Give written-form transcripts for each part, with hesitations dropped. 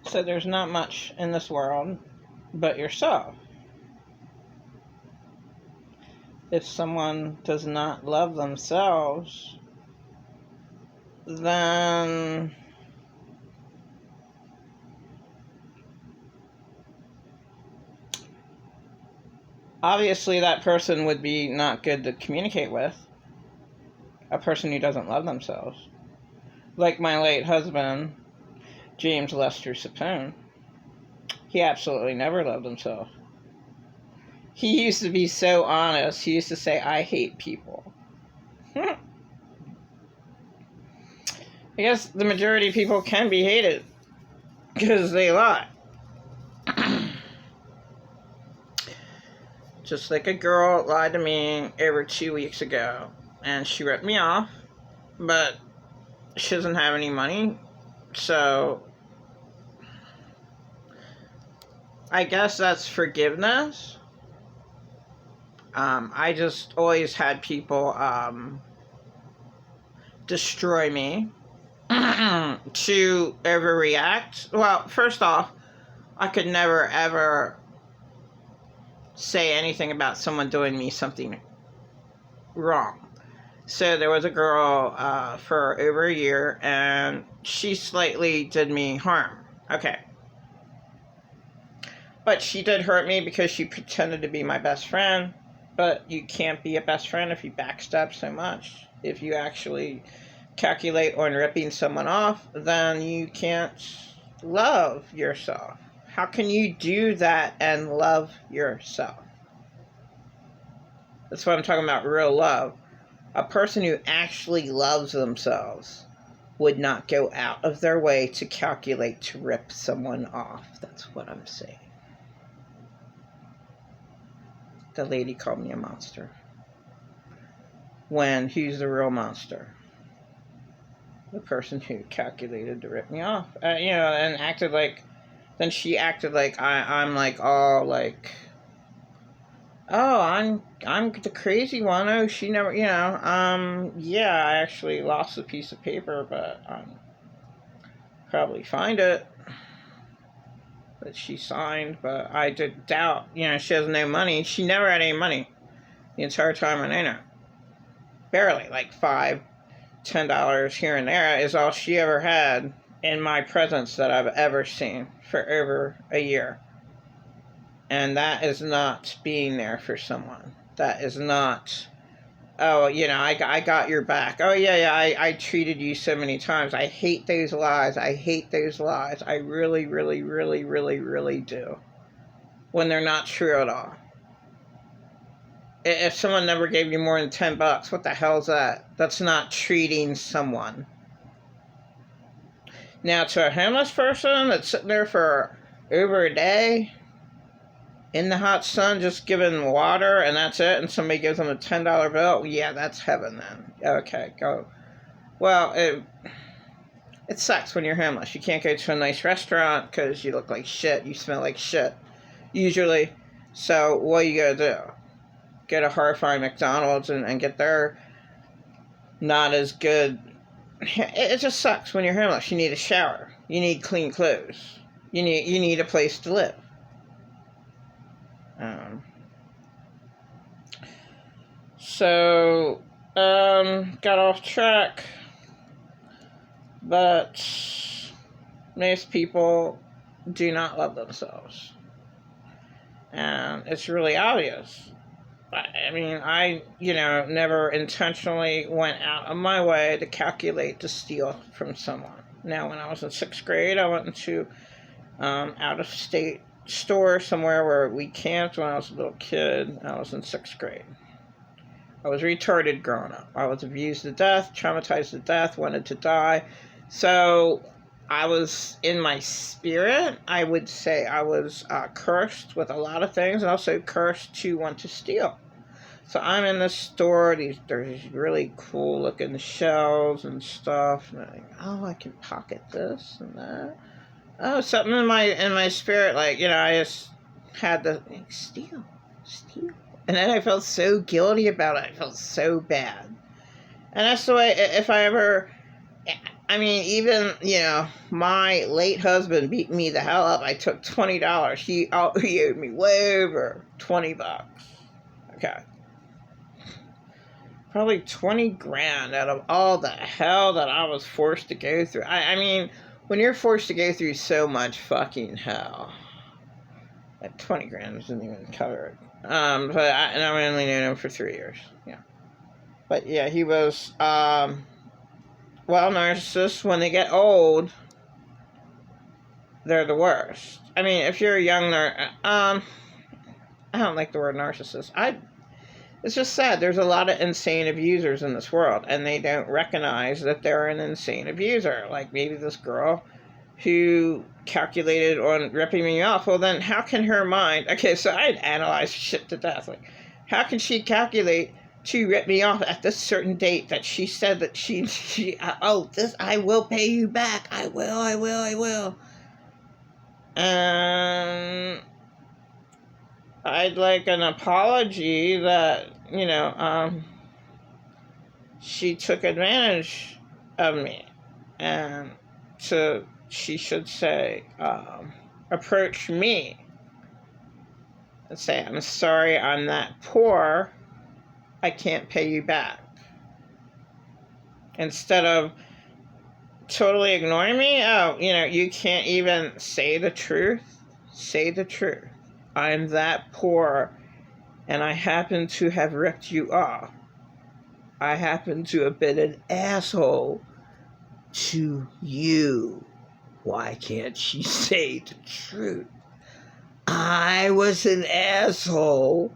So there's not much in this world but yourself. If someone does not love themselves, then obviously that person would be not good to communicate with. A person who doesn't love themselves. Like my late husband, James Lester Sapone. He absolutely never loved himself. He used to be so honest. He used to say, I hate people. I guess the majority of people can be hated because they lie. Just like a girl lied to me over 2 weeks ago, and she ripped me off, but she doesn't have any money, so I guess that's forgiveness. I just always had people destroy me to overreact. Well, first off, I could never ever say anything about someone doing me something wrong. So there was a girl for over a year, and she slightly did me harm. Okay. But she did hurt me because she pretended to be my best friend. But you can't be a best friend if you backstab so much. If you actually calculate on ripping someone off, then you can't love yourself. How can you do that and love yourself? That's what I'm talking about, real love. A person who actually loves themselves would not go out of their way to calculate to rip someone off. That's what I'm saying. The lady called me a monster. When who's the real monster? The person who calculated to rip me off. And acted like... Then she acted like I'm like all like... Oh, I'm the crazy one. Oh, she never, yeah, I actually lost a piece of paper, but probably find it that she signed, but I did doubt, she has no money. She never had any money the entire time I know her. Barely, like $5, $10 here and there is all she ever had in my presence that I've ever seen for over a year. And that is not being there for someone. That is not, oh, I got your back. Oh, yeah, I treated you so many times. I hate those lies. I hate those lies. I really, really, really, really, really do. When they're not true at all. If someone never gave you more than $10, what the hell is that? That's not treating someone. Now, to a homeless person that's sitting there for over a day... in the hot sun, just giving water, and that's it, and somebody gives them a $10 bill, yeah, that's heaven then. Okay, go. Well, it sucks when you're homeless. You can't go to a nice restaurant because you look like shit, you smell like shit, usually. So, what you gotta do? Get a horrifying McDonald's and get their not as good... It just sucks when you're homeless. You need a shower. You need clean clothes. You need a place to live. Got off track, but most people do not love themselves, and it's really obvious. I mean, I never intentionally went out of my way to calculate to steal from someone. Now, when I was in 6th grade, I went into out-of-state store somewhere where we camped when I was a little kid. I was in 6th grade. I was retarded growing up. I was abused to death, traumatized to death, wanted to die. So I was, in my spirit, I would say I was cursed with a lot of things, and also cursed to want to steal. So I'm in this store, there's really cool looking shells and stuff, and I'm like, oh, I can pocket this and that. Oh, something in my spirit, I just had to steal. And then I felt so guilty about it. I felt so bad. And that's the way, if I ever I mean, even, my late husband beat me the hell up. I took $20. He owed me way over $20. Okay. Probably 20 grand out of all the hell that I was forced to go through. I mean, when you're forced to go through so much fucking hell, that 20 grand doesn't even cover it. And I only knew him for 3 years. Yeah. But yeah, he was, narcissists, when they get old, they're the worst. I mean, if you're a young I don't like the word narcissist. It's just sad. There's a lot of insane abusers in this world, and they don't recognize that they're an insane abuser. Like maybe this girl who calculated on ripping me off. Well, then how can her mind... Okay, so I'd analyzed shit to death. Like, how can she calculate to rip me off at this certain date that she said that I will pay you back. I will. And I'd like an apology that, she took advantage of me. And she should say, approach me and say, I'm sorry, I'm that poor, I can't pay you back. Instead of totally ignoring me, you can't even say the truth. Say the truth. I'm that poor, and I happen to have ripped you off. I happen to have been an asshole to you. Why can't she say the truth? I was an asshole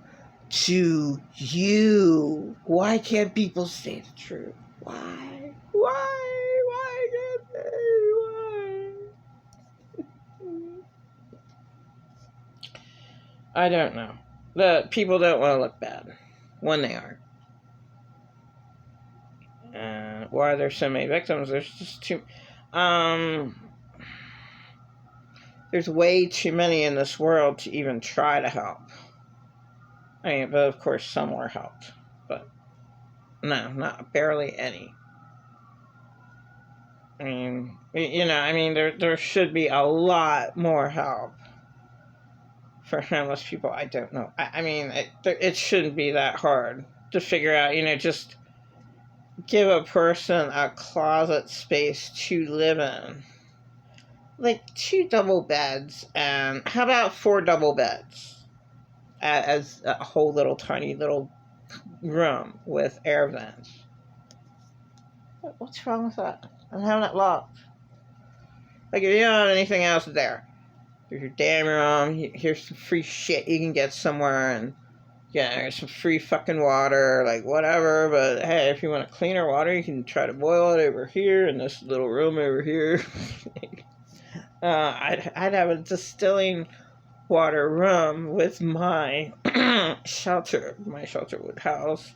to you. Why can't people say the truth? Why? Why can't they? Why? I don't know. The people don't want to look bad when they are. Why are there so many victims? There's just there's way too many in this world to even try to help. I mean, but of course some were helped. But no, not barely any. I mean, there should be a lot more help for homeless people. I don't know. It shouldn't be that hard to figure out, just give a person a closet space to live in. Like 2 double beds, and how about 4 double beds as a whole little tiny little room with air vents? What's wrong with that? I'm having it locked. Like, if you don't have anything else there, here's your damn room, here's some free shit you can get somewhere, and there's some free fucking water, like whatever, but hey, if you want cleaner water, you can try to boil it over here in this little room over here. I'd have a distilling water room with my shelter. My shelter would house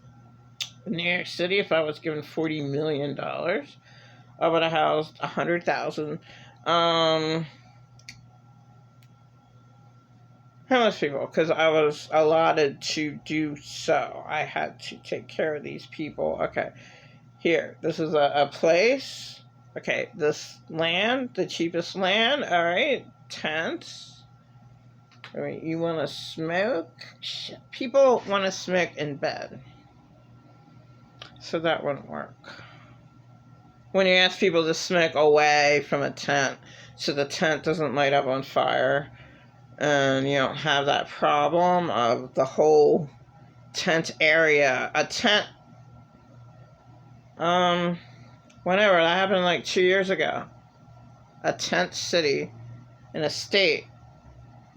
in New York City. If I was given $40 million, I would have housed 100,000 homeless people, because I was allotted to do so. I had to take care of these people. Okay, here, this is a place. Okay, this land, the cheapest land. All right, tents. All right, you want to smoke? Shit. People want to smoke in bed, so that wouldn't work. When you ask people to smoke away from a tent, so the tent doesn't light up on fire, and you don't have that problem of the whole tent area. A tent, whenever that happened, like 2 years ago, a tent city in a state,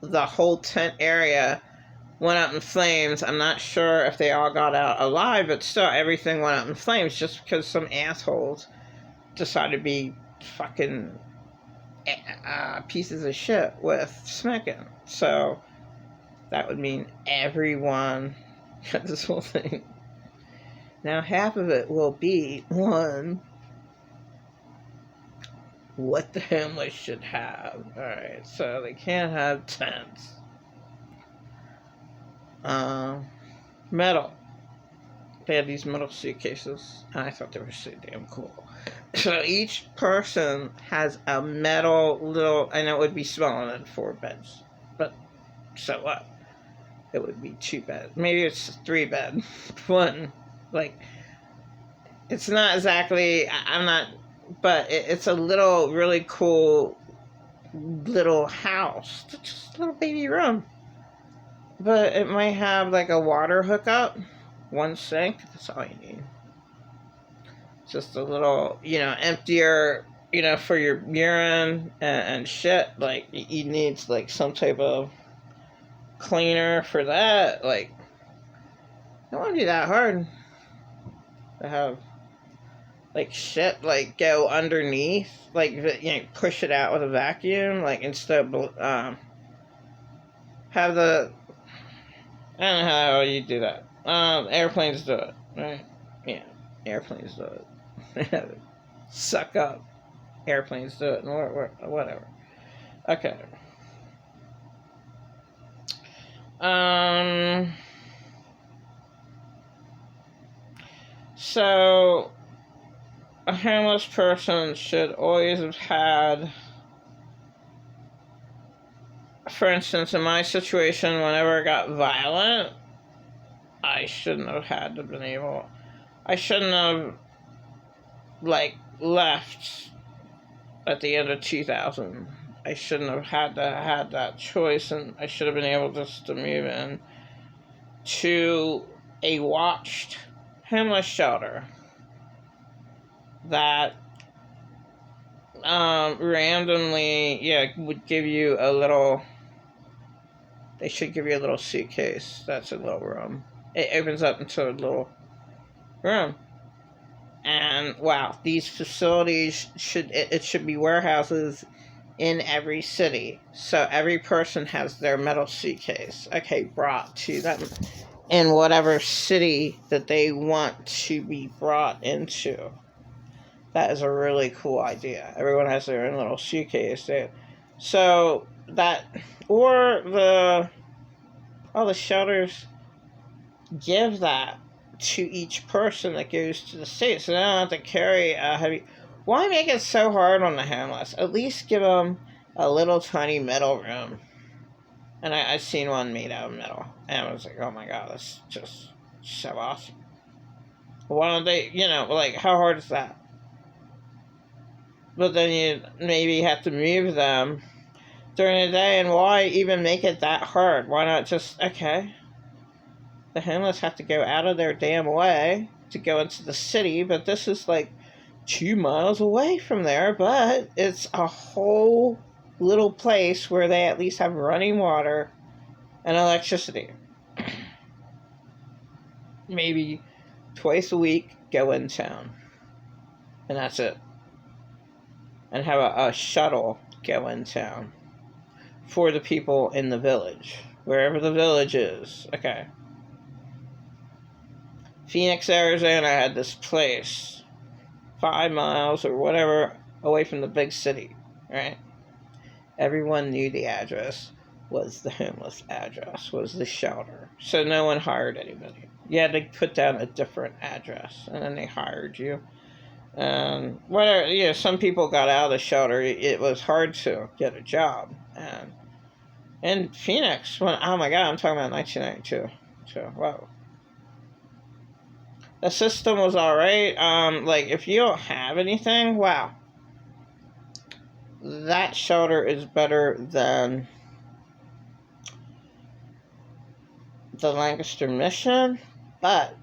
the whole tent area went up in flames. I'm not sure if they all got out alive, but still, everything went up in flames just because some assholes decided to be fucking pieces of shit with smoking. So that would mean everyone got this whole thing. Now, half of it will be, one, what the homeless should have. Alright, so they can't have tents. Metal. they had these metal suitcases, and I thought they were so damn cool. So each person has a metal little, and it would be smaller than 4 beds, but so what? It would be 2 beds. Maybe it's 3 bed. One, like, it's not exactly. I'm not, but it's a little really cool little house, just a little baby room. But it might have like a water hookup, 1 sink. That's all you need. Just a little, emptier, for your urine and shit. Like, you need like some type of cleaner for that. Like, it won't be that hard to have like shit like go underneath, like, push it out with a vacuum, like, instead of have the, I don't know how you do that. Airplanes do it, right? Yeah, airplanes do it. Suck up. Airplanes do it, whatever. Okay. So, a homeless person should always have had, for instance, in my situation, whenever it got violent, I shouldn't have had to been able, I shouldn't have, like, left at the end of 2000. I shouldn't have had that choice, and I should have been able just to move in to a watched homeless shelter that randomly, would give you a little, they should give you a little suitcase. That's a little room. It opens up into a little room. And wow, these facilities should be warehouses in every city. So every person has their metal suitcase, brought to them in whatever city that they want to be brought into. That is a really cool idea. Everyone has their own little suitcase. So that, or all the shelters give that to each person that goes to the state, so they don't have to carry a heavy. Why make it so hard on the homeless? At least give them a little tiny metal room. And I've seen one made out of metal, and I was like, oh my god, that's just so awesome. Why don't they, like, how hard is that? But then you maybe have to move them during the day, and why even make it that hard? Why not just, the homeless have to go out of their damn way to go into the city, but this is like 2 miles away from there, but it's a whole little place where they at least have running water and electricity. Maybe twice a week, go in town. And that's it. And have a shuttle go in town for the people in the village. Wherever the village is. Phoenix, Arizona had this place 5 miles or whatever away from the big city, right? Everyone knew the address was the homeless address, was the shelter. So no one hired anybody. You had to put down a different address, and then they hired you. And whatever, some people got out of the shelter. It was hard to get a job. And in Phoenix, oh my god, I'm talking about 1992. So, whoa. The system was alright. Like, if you don't have anything, wow. That shelter is better than the Lancaster Mission, but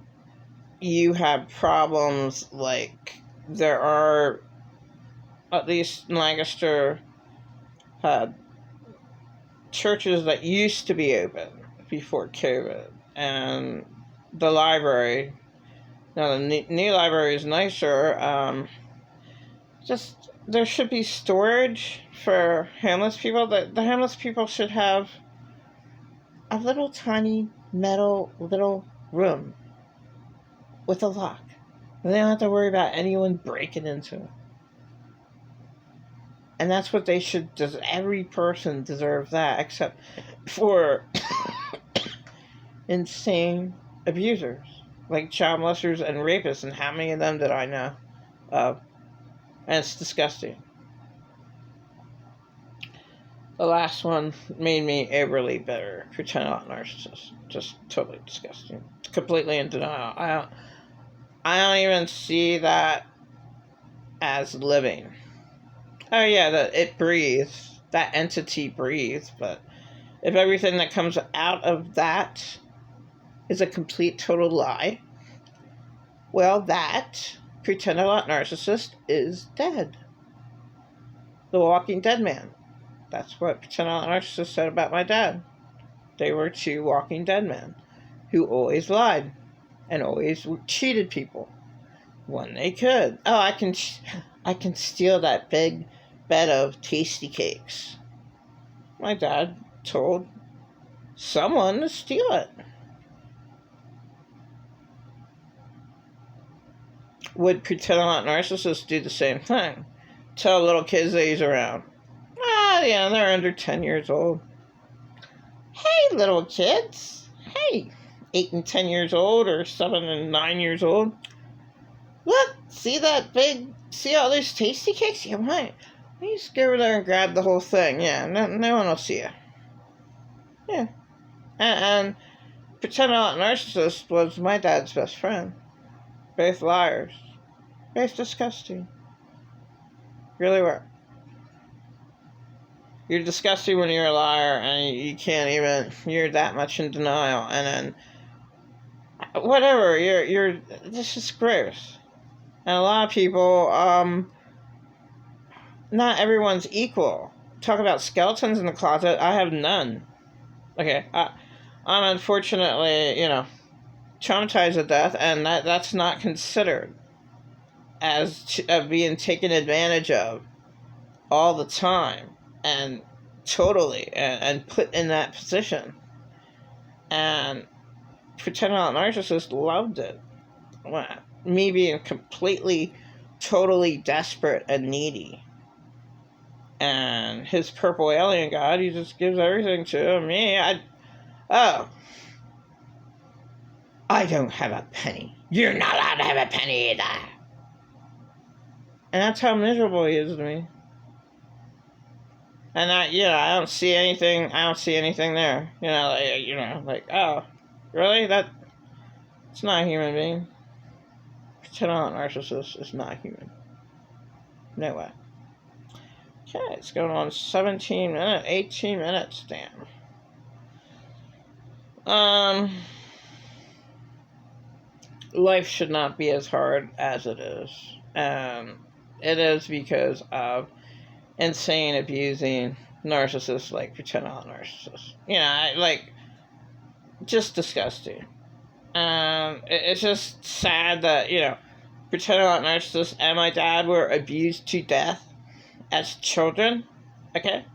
you have problems like there are, at least Lancaster had churches that used to be open before COVID, and the library. Now, the new library is nicer. Just, there should be storage for homeless people. The homeless people should have a little tiny metal little room with a lock. And they don't have to worry about anyone breaking into it. And that's what they should, does every person deserve that, except for insane abusers. like child molesters and rapists, and how many of them did I know of? And it's disgusting. The last one made me overly bitter. Pretend not narcissist. Just totally disgusting. Completely in denial. I don't even see that as living. Oh yeah, that it breathes. That entity breathes, but if everything that comes out of that is a complete total lie, well, that pretend not narcissist is dead. The Walking Dead man. That's what pretend not narcissist said about my dad. They were two Walking Dead men who always lied and always cheated people when they could. Oh, I can steal that big bed of tasty cakes. My dad told someone to steal it. Would pretend not narcissists do the same thing? Tell little kids that he's around. Ah, yeah, they're under 10 years old. Hey, little kids. Hey, 8 and 10 years old or 7 and 9 years old. Look, see all those tasty cakes? Yeah, why? You just go over there and grab the whole thing. Yeah, no one will see you. Yeah. And pretend not narcissist was my dad's best friend. Both liars. Both disgusting. Really were. You're disgusting when you're a liar and you can't even, you're that much in denial. And then, whatever, this is gross. And a lot of people, not everyone's equal. Talk about skeletons in the closet, I have none. Okay, I'm unfortunately, traumatized to death, and that's not considered as being taken advantage of all the time and totally and put in that position. And pretend not narcissist loved it. Me being completely, totally desperate and needy. And his purple alien god, he just gives everything to me. I don't have a penny. You're not allowed to have a penny either. And that's how miserable he is to me. And I don't see anything there. Oh, really? It's not a human being. Pretend not narcissist is not human. No way. Okay, it's going on 18 minutes, damn. Life should not be as hard as it is. It is because of insane, abusing narcissists like pretend not narcissists. Just disgusting. It's just sad that, pretend not narcissists and my dad were abused to death as children, okay?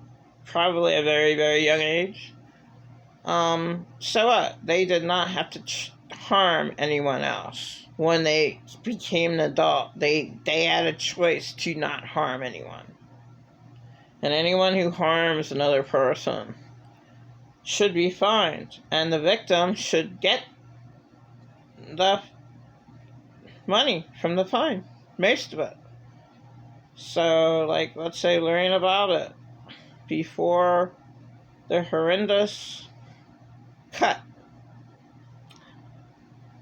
Probably a very, very young age. So what? They did not have to harm anyone else. When they became an adult, they had a choice to not harm anyone. And anyone who harms another person should be fined. And the victim should get the money from the fine. Most of it. So, let's say learning about it before the horrendous cut.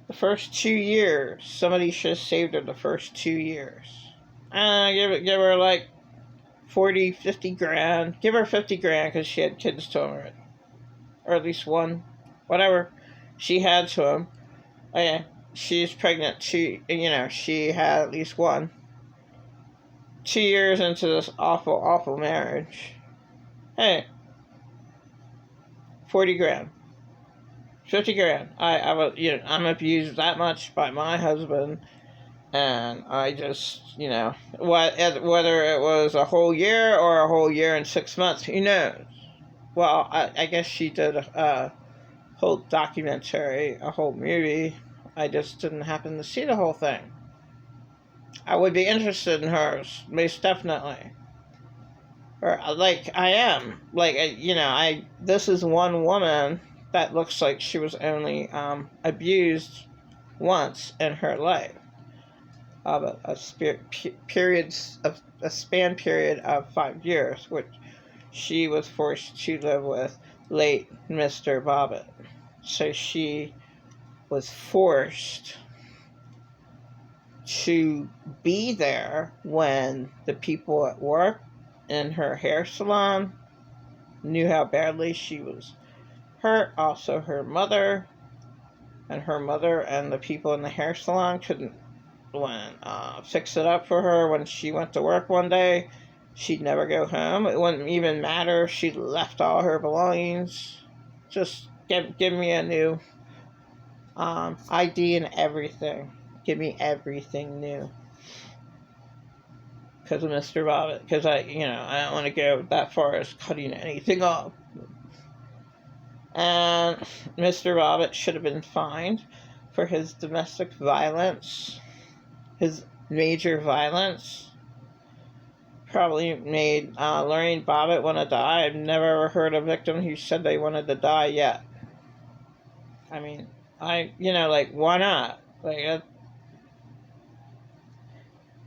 The first 2 years, somebody should have saved her the first 2 years. Give her 40, 50 grand. Give her 50 grand because she had kids to him already. Or at least one. Whatever she had to him. Okay, she's pregnant. She had at least one. 2 years into this awful, awful marriage. Hey, 40 grand. 50 grand. I'm abused that much by my husband. And I just, whether it was a whole year or a whole year and 6 months, who knows? Well, I guess she did a whole documentary, a whole movie. I just didn't happen to see the whole thing. I would be interested in hers, most definitely. Or, I am. This is one woman that looks like she was only abused once in her life of a span period of 5 years, which she was forced to live with late Mr. Bobbitt. So she was forced to be there when the people at work in her hair salon knew how badly she was hurt. Also, her mother and the people in the hair salon couldn't fix it up for her when she went to work one day. She'd never go home. It wouldn't even matter if she left all her belongings. Just give me a new ID and everything. Give me everything new. Because of Mr. Bobbitt. Because I don't want to go that far as cutting anything off. And Mr. Bobbitt should have been fined for his domestic violence, his major violence. Probably made Lorraine Bobbitt want to die. I've never ever heard a victim who said they wanted to die yet. I mean, why not?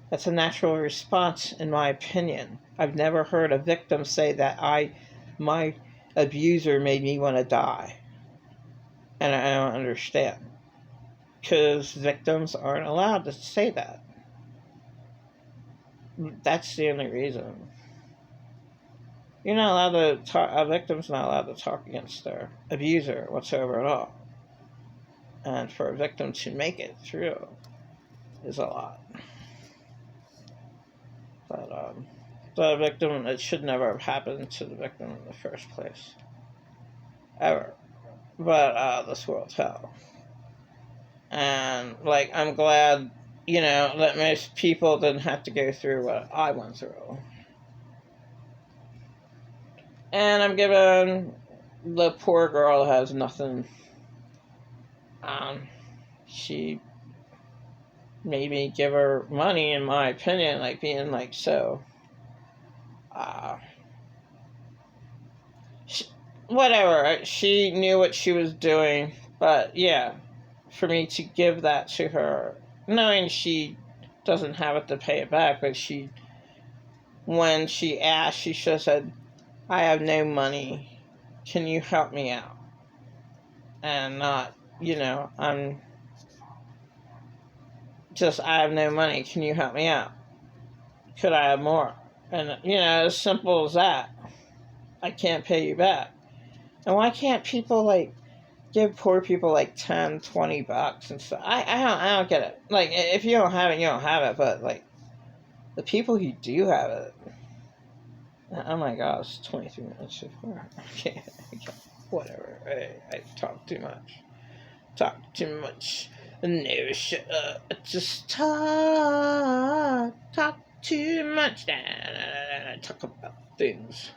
That's a natural response, in my opinion. I've never heard a victim say that my abuser made me want to die. And I don't understand. Because victims aren't allowed to say that. That's the only reason. You're not allowed to talk, a victim's not allowed to talk against their abuser whatsoever at all. And for a victim to make it through is a lot. But the victim, it should never have happened to the victim in the first place. Ever. But this world's hell. And I'm glad that most people didn't have to go through what I went through. And I'm giving the poor girl has nothing. She made me give her money, in my opinion, being so. Whatever. She knew what she was doing, but yeah, for me to give that to her, knowing she doesn't have it to pay it back, but when she asked, she should have said, I have no money, can you help me out? And not, I have no money, can you help me out? Could I have more? And, as simple as that. I can't pay you back. And why can't people, give poor people, $10-$20 and stuff? I don't get it. If you don't have it, you don't have it, but, the people who do have it, oh my gosh, 23 minutes so far. Okay, whatever. I talk too much. No, shut up. Just talk too much. Talk about things.